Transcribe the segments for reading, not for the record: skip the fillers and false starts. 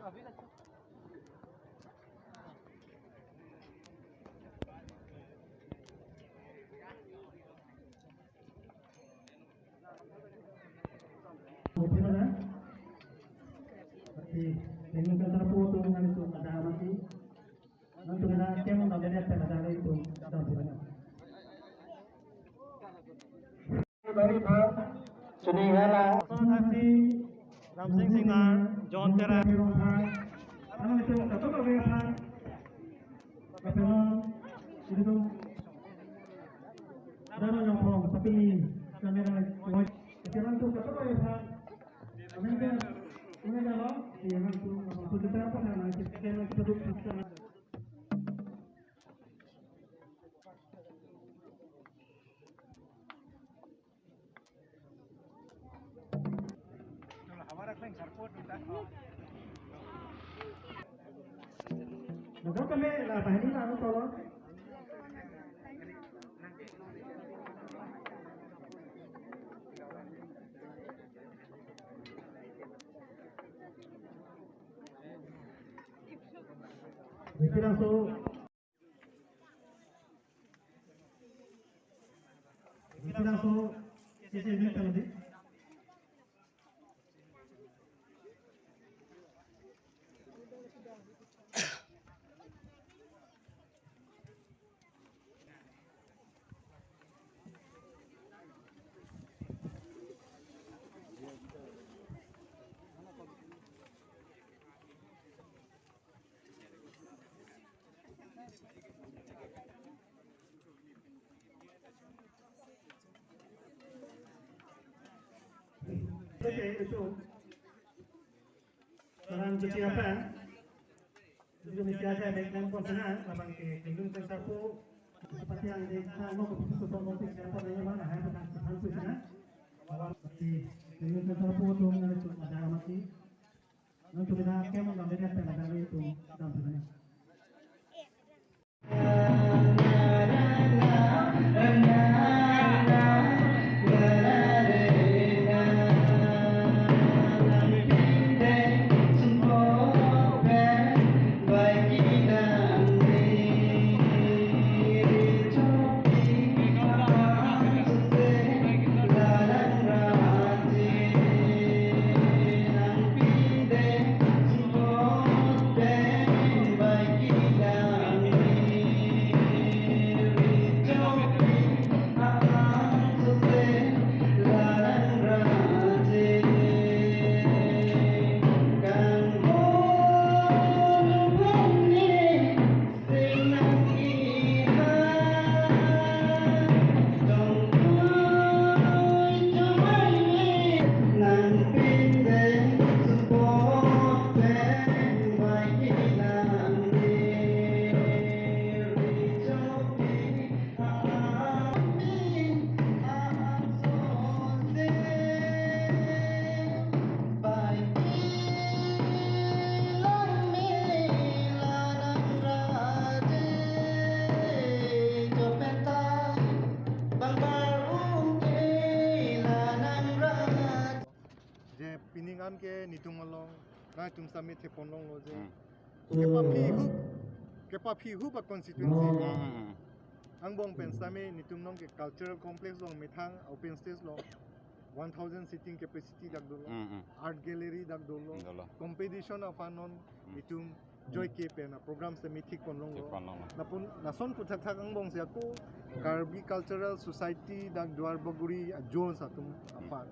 Dengan kata foto dengan itu ada mati, nanti kita kemana tak ada ada itu dalam bulannya. Dari Pak Suningala, terima kasih. Ramsing Singar, John Tera. Karena itu satu kegiatan. Kapten itu ada yang form tapi kamera jalan itu satu kegiatan. Ini adalah yang untuk kita apa namanya kita duduk di sana. Betul kami lah ini lah tolong. Jadi langsung sisi ini tadi. Oke, itu saran kesiapan itu mesti ada background konsenan lapang ke gedung tersapu seperti yang di sana mau keputusan otomotif siapa namanya mana hai bukan tersapu sana bahwa di gedung tersapu itu mengenai ada mati nanti kita kemana beda ada itu dalam sana. piningan ke nitung along na tum samit he ponlong lo je kepa phi hu ba constituency ang bong pen same nitum nong ke cultural complex long mithang open stage lo 1000 sitting capacity dak dolo art gallery dak dolo competition of anon nitum joy ke pen program se mithik ponlong lo napun nason puthak thak ang bong se ko Karbi Cultural Society dak Duar Baguri Jones atum afan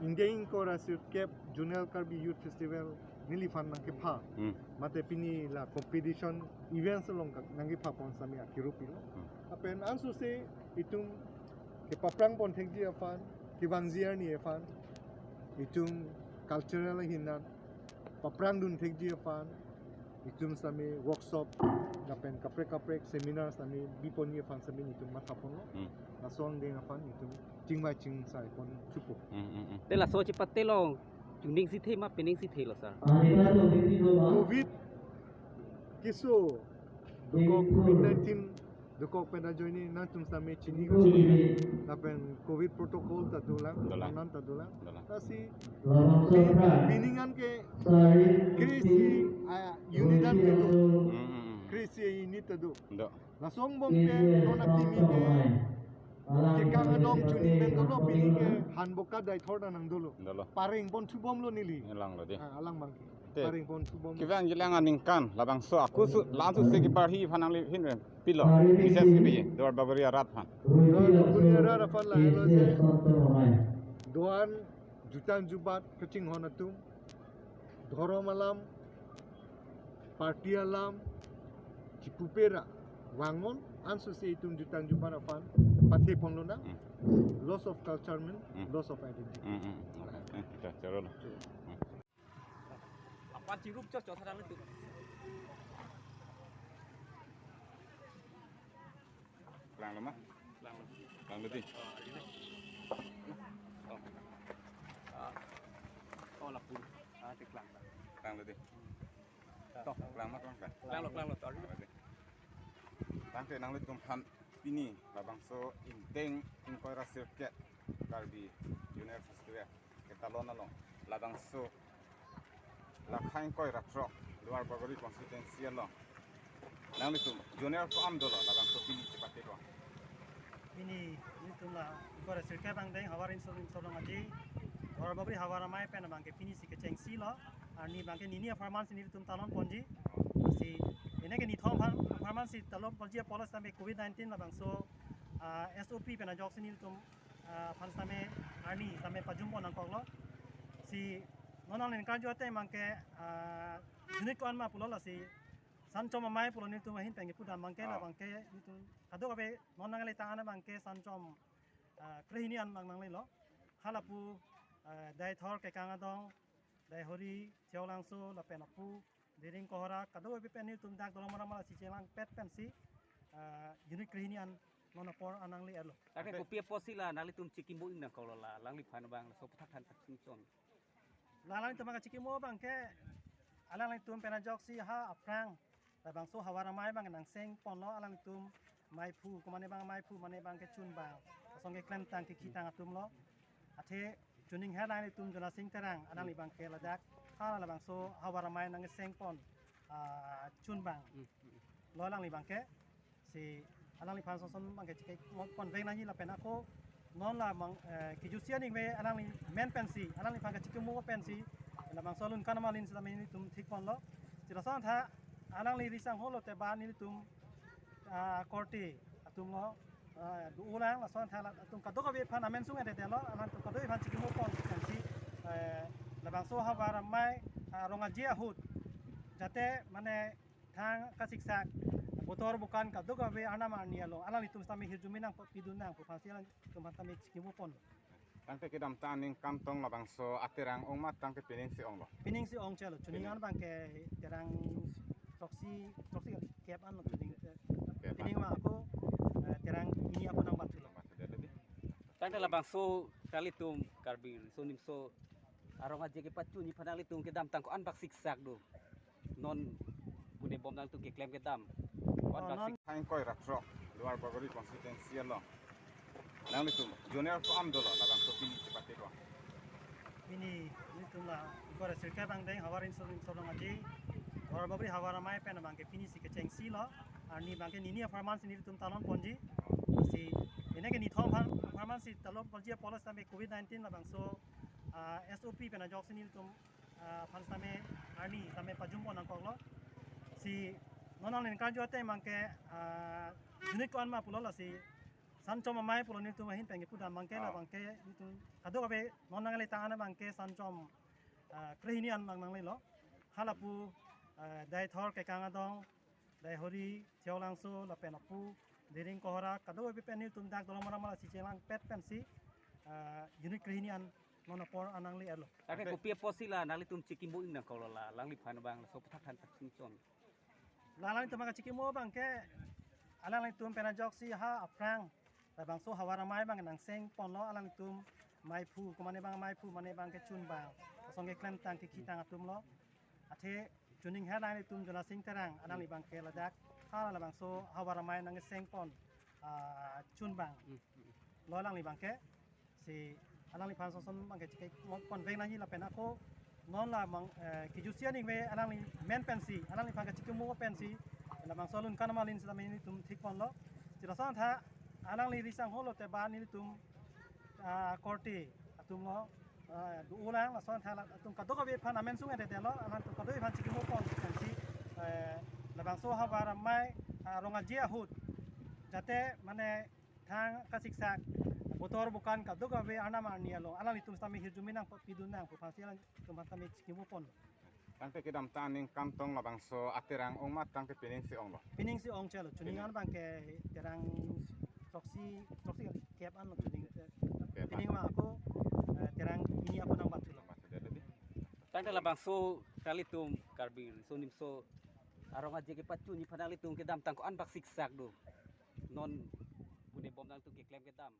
Ingaing ko rasir kep Junior Karbi Youth Festival nilifan nang kepa mate pini la competition events long nang kepa pon sami akirupi lo apen ansu se itum kepa prang pon thekji afan kibanziar ni afan itum cultural hinan paprang dun thekji afan itum sami workshop dapen kaprek seminar sami biponi afan sami itum mathapon lo nasong ding afan itum chingmai ching sai pon chupo tela so cepat telo juning si the ma pening si the lo sir covid kiso covid-19 Dekok peda joini nan tum sami chini ka lapen covid protocol ta dulang nan ta dulang tasi biningan ke krisi unidan ke do krisi ini ta do lasong bom pe nona kimi ke kanga dong chuni ben dolo pini ke hanboka dai thorda nang dolo paring pon thubom lo nili Hilang loh dia. alang bang Te. paring pon thubom Kita yang ningkan, labang so aku langsung segi parhi panang li hin pilo. Bisa segi dua babari arat pan. Dunia rafan lah hello je doan jutaan jubat kecing honatum dhoro malam parti alam cipupera wangon ansu se itum jutaan jubat afan pathe ponlona loss of culture men loss of identity Dah cara lah. Apa cirup cocok sadang itu. Lang lemah. Lang lebih. Oh lapur. Tiklang. Lang lebih. Toh, lang mat lang kan. Lang lo tor. Lang te nang letum han pini labang so inteng ingkoi rasirket karbi junior festival. Kita lona long labang so lakhain koi ratro luar bagori konstituensial long. Nang letum junior ko am dolo labang so pini cepat ko. Ini itulah ikor sirka bang deng hawar insolong aji orang babri hawar ramai pen bang ke fini si ke cengsi lo ani bang ke nini farman si tum talon ponji si ini ke ni thom farman si talon ponji polos sampai covid-19 lah bang so SOP pen jok si tum fan sampai ani sampai pajumpo nang koglo si nonal nen kan jote bang ke unit ko anma pulo lah si sancom mamai pulo ni tum hin pengi puda bang ke lah bang ke itu kado kape non nangalay tangan bang ke sancom krehinian bang nangalay lo halapu dai thor ke kanga dong dai hori tiaw langso la penapu diring kohora kado kape penil tum dak Dolamara mala si celang pet pensi unit krehinian non apor anangli elo Tapi kopi posila nali tum cikimbo ina kalau la lang lipan bang so patakan tak singson. lalang tum maka cikimo bang ke alang tum penajok si ha aprang bang so hawaramai bang nang seng ponlo alang tum mai pu kumane bang ke chun bang song ke klem tang ke kitang atum lo athe chuning headline tum jona sing terang anang li bang ke ladak hala bang so hawaramai nang seng pon chun bang lo lang li bang ke si anang li pan son bang ke chike pon veng nang la pen ako non la bang ki jusia ning ve anang li men pensi anang li bang ke chike mo pensi la bang so lun kan malin sa min tum thik pon lo sila son tha anang li risang holo te ba ni tum korti atum lo du ulang la son thala atum kadok abi phan amen sung ete lo aman tu kadok phan chikimo pon kansi la bang so hawar mai rongaji ahut jate mane thang kasiksa motor bukan kadok abi anam arnia lo alang itum sami hirjuminang pidunang pu phasilan tum sami chikimo pon Tangke kidam taning kantong labang so atirang ong mat tangke pining si ong lo. pining si ong chelo chuningan bang ke terang proxy cap an lo pining ma aku terang ini aku nang batu lo Tangke la bang so kali tum karbi so nim so arong aja ke pacu ni panali tum ke dam tangko an bak siksak do. Non bude bom nang tu ke klaim ke dam. Wan bak sik Hain koi ratro luar bagori konstituensial lo. Nang letum junior ko am dolo labang so pini cepat ko. ini itulah ikor sirka bang deng hawar insolong aji orang babri hawar ramai pen bang ke fini si ke cengsi lo ani bang ke nini farman si tum talon ponji si ini ke ni thom farman si talon ponji polos sampai covid-19 lah bang so SOP pen jok si tum fan sampai ani sampai pajumpo nang koglo si nonal nen kan jote bang ke unit ko anma pulo la si sancom mamai pulo ni tum hin pengi puda bang ke la bang ke itu kado kape non nangalay tangan bang ke sancom krehinian bang nangalay lo halapu dai thor ke kanga dong dai hori tiaw langso la penapu diring kohora kado kape penil tum dak Dolamara mala si celang pet pensi unit krehinian non apor anangli elo Tapi kopi posila nali tum cikimbo ina kalau la lang lipan bang so patakan tak singson. lalang tum maka cikimo bang ke alang tum penajok si ha aprang bang so hawaramai bang nang seng ponlo alang tum mai pu kumane bang ke chun bang song ke klem tang ke kitang atum lo athe juning headline itum jona sing terang anang li bang ke ladak hala la bang so hawaramai nang seng pon chun bang lo lang li bang ke si anang li pan son bang ke chike pon veng nang la pen ako non la bang kijusia ning ve anang li men pensi anang li bang ke chike mu pensi la bang solun kan malin sa min tum thik pon lo sila san tha anang li risang holo te ban ni tum korti atum lo du ulang la son tha la tum ka doka ve pan amen sung ade lo anan ka do pan chike mu pon pensi la bang so hawaramai rongaji ahut jate mane thang kasiksak motor bukan kaduk ave ana mania lo alang itum stami hirjuminang pidunang pangsilan tumat kami skimu pon tang te kedam taning kantong labang so aterang ongmat tang te pining si ong lo pining si ong chelo chuningan bang ke terang proxy kep an lo chuning pining ma aku terang ini aku nang batu lo tang te labang so kali tum karbir so nim so arong aje ke pacu ni panali tum ke dam tang ko an bak siksak do non bude bom nang tu ke klem ke dam